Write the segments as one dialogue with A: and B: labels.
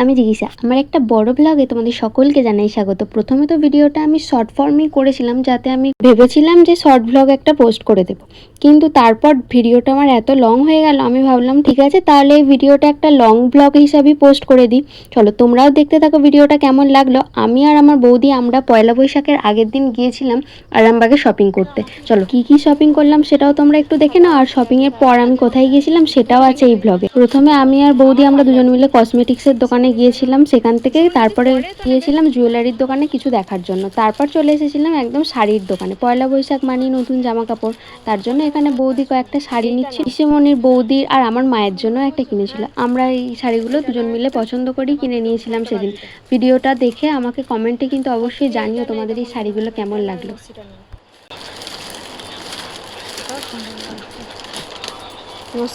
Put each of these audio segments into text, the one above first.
A: আমি জিজ্ঞাসা আমার একটা বড় ব্লগে তোমাদের সকলকে জানাই স্বাগত। প্রথমে তো ভিডিওটা আমি শর্ট ফর্মেই করেছিলাম, যাতে আমি ভেবেছিলাম যে শর্ট ব্লগ একটা পোস্ট করে দেবো, কিন্তু তারপর ভিডিওটা আমার এত লং হয়ে গেল, আমি ভাবলাম ঠিক আছে তাহলে এই ভিডিওটা একটা লং ব্লগ হিসাবেই পোস্ট করে দিই। চলো তোমরাও দেখতে থাকো ভিডিওটা কেমন লাগলো। আমি আর আমার বৌদি আমরা পয়লা বৈশাখের আগের দিন গিয়েছিলাম আরামবাগে শপিং করতে। চলো কি কি শপিং করলাম সেটাও তোমরা একটু দেখে নাও, আর শপিং এর পর আমি কোথায় গিয়েছিলাম সেটাও আছে এই ব্লগে। প্রথমে আমি আর বৌদি আমরা দুজন মিলে কসমেটিক্সের দোকানে গিয়েছিলাম, সেখান থেকে তারপরে গিয়েছিলাম জুয়েলারির দোকানে কিছু দেখার জন্য, তারপর চলে এসেছিলাম একদম শাড়ির দোকানে। পয়লা বৈশাখ মানে নতুন জামা কাপড়, তার জন্য এখানে বৌদি কয়েকটা শাড়ি নিচ্ছি। পিসেমণির বৌদির আর আমার মায়ের জন্য একটা কিনেছিল। আমরা এই শাড়িগুলো দুজন মিলে পছন্দ করেই কিনে নিয়েছিলাম সেদিন। ভিডিওটা দেখে আমাকে কমেন্টে কিন্তু অবশ্যই জানিও তোমাদের এই শাড়িগুলো কেমন লাগলো।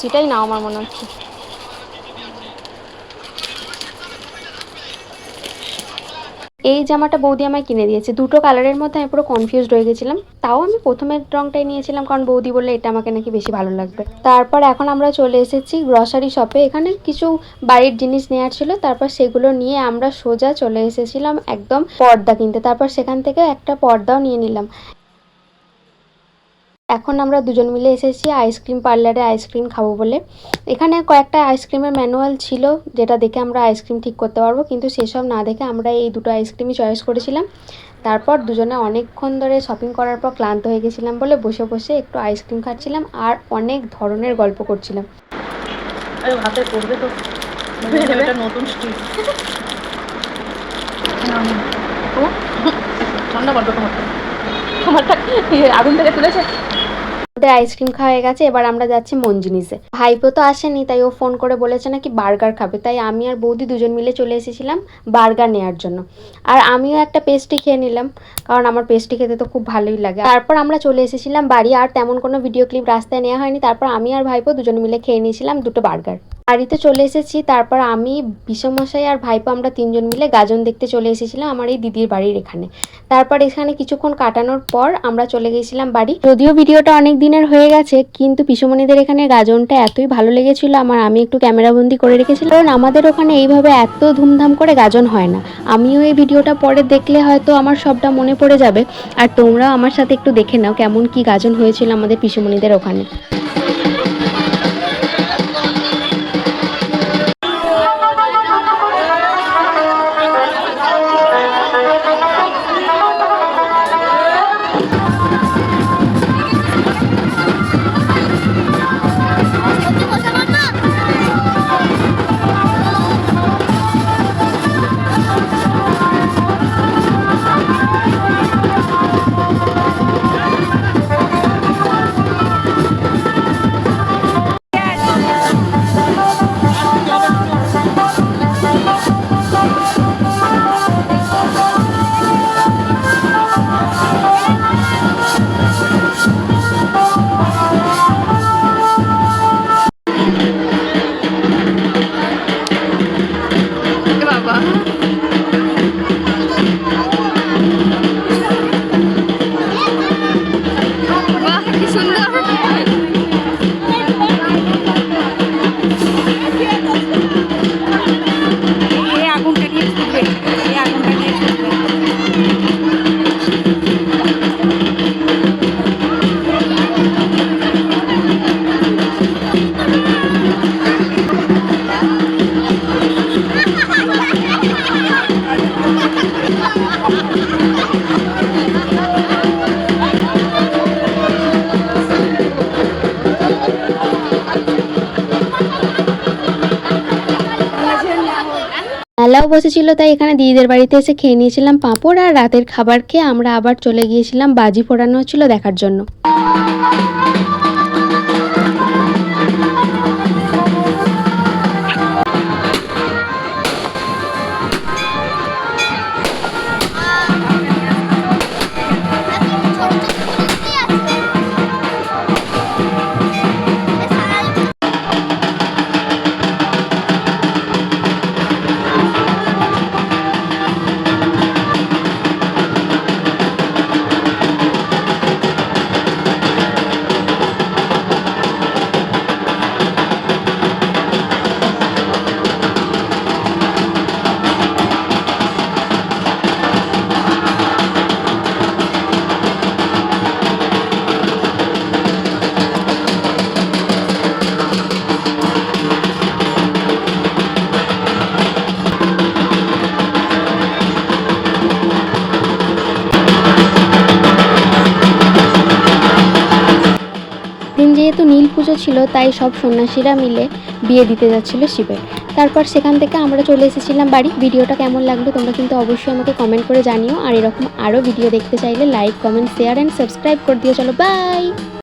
A: সেটাই না আমার মনে হচ্ছে। এই জামাটা বৌদি আমায় কিনে দিয়েছে। দুটো কালারের মধ্যে আমি পুরো কনফিউজড হয়ে গেছিলাম, তাও আমি প্রথমের রংটাই নিয়েছিলাম কারণ বৌদি বললে এটা আমাকে নাকি বেশি ভালো লাগবে। তারপর এখন আমরা চলে এসেছি গ্রসারি শপে। এখানে কিছু বাড়ির জিনিস নেওয়ার ছিল, তারপর সেগুলো নিয়ে আমরা সোজা চলে এসেছিলাম একদম পর্দা কিনতে। তারপর সেখান থেকে একটা পর্দাও নিয়ে নিলাম। এখন আমরা দুজন মিলে এসেছি আইসক্রিম পার্লারে আইসক্রিম খাবো বলে। এখানে কয়েকটা আইসক্রিমের ম্যানুয়াল ছিল, যেটা দেখে আমরা আইসক্রিম ঠিক করতে পারবো, কিন্তু সেসব না দেখে আমরা এই দুটো আইসক্রিমই চয়েস করেছিলাম। তারপর দুজনে অনেকক্ষণ ধরে শপিং করার পর ক্লান্ত হয়ে গেছিলাম বলে বসে বসে একটু আইসক্রিম খাচ্ছিলাম আর অনেক ধরনের গল্প করছিলাম।
B: হাতে পড়বে তো নতুন স্টিক ঠান্ডা পড়বে তোমারটা আগুন থেকে তুলেছে।
A: আমাদের আইসক্রিম খাওয়া হয়ে গেছে, এবার আমরা যাচ্ছি মঞ্জিনিসে। ভাইপো তো আসেনি, তাই ও ফোন করে বলেছে নাকি বার্গার খাবে, তাই আমি আর বৌদি দুজন মিলে চলে এসেছিলাম বার্গার নেওয়ার জন্য। আর আমিও একটা পেস্ট্রি খেয়ে নিলাম, কারণ আমার পেস্ট্রি খেতে তো খুব ভালোই লাগে। তারপর আমরা চলে এসেছিলাম বাড়ি, আর তেমন কোনো ভিডিও ক্লিপ রাস্তায় নেওয়া হয়নি। তারপর আমি আর ভাইপো দুজন মিলে খেয়ে নিয়েছিলাম দুটো বার্গার। বাড়িতে চলে এসেছি, তারপর আমি বিশ্বমশাই আর ভাইপো আমরা তিনজন মিলে গাজন দেখতে চলে এসেছিলাম আমার এই দিদির বাড়ির এখানে। তারপর এখানে কিছুক্ষণ কাটানোর পর আমরা চলে গেছিলাম বাড়ি। যদিও ভিডিওটা অনেক দিনের হয়ে গেছে, কিন্তু পিসুমণিদের এখানে গাজনটা এতই ভালো লেগেছিল আমার, আমি একটু ক্যামেরাবন্দি করে রেখেছিলাম, কারণ আমাদের ওখানে এইভাবে এত ধুমধাম করে গাজন হয় না। আমিও এই ভিডিওটা পরে দেখলে হয়তো আমার সবটা মনে পড়ে যাবে, আর তোমরাও আমার সাথে একটু দেখে নাও কেমন কি গাজন হয়েছিল আমাদের পিসুমণিদের ওখানে। মেলাও বসেছিল, তাই এখানে দিদিদের বাড়িতে এসে খেয়ে নিয়েছিলাম পাঁপড়, আর রাতের খাবার খেয়ে আমরা আবার চলে গিয়েছিলাম বাজি ফোড়ানো হচ্ছিল দেখার জন্য। পুজো ছিল, তাই সব সন্ন্যাসীরা মিলে বিয়ে দিতে যাচ্ছিল শিবের। তারপর সেখান থেকে আমরা চলে এসেছিলাম বাড়ি। ভিডিওটা কেমন লাগলো তোমরা কিন্তু অবশ্যই আমাকে কমেন্ট করে জানিও, আর এরকম আরও ভিডিও দেখতে চাইলে like, comment, share and subscribe করে দিও। চলো বাই।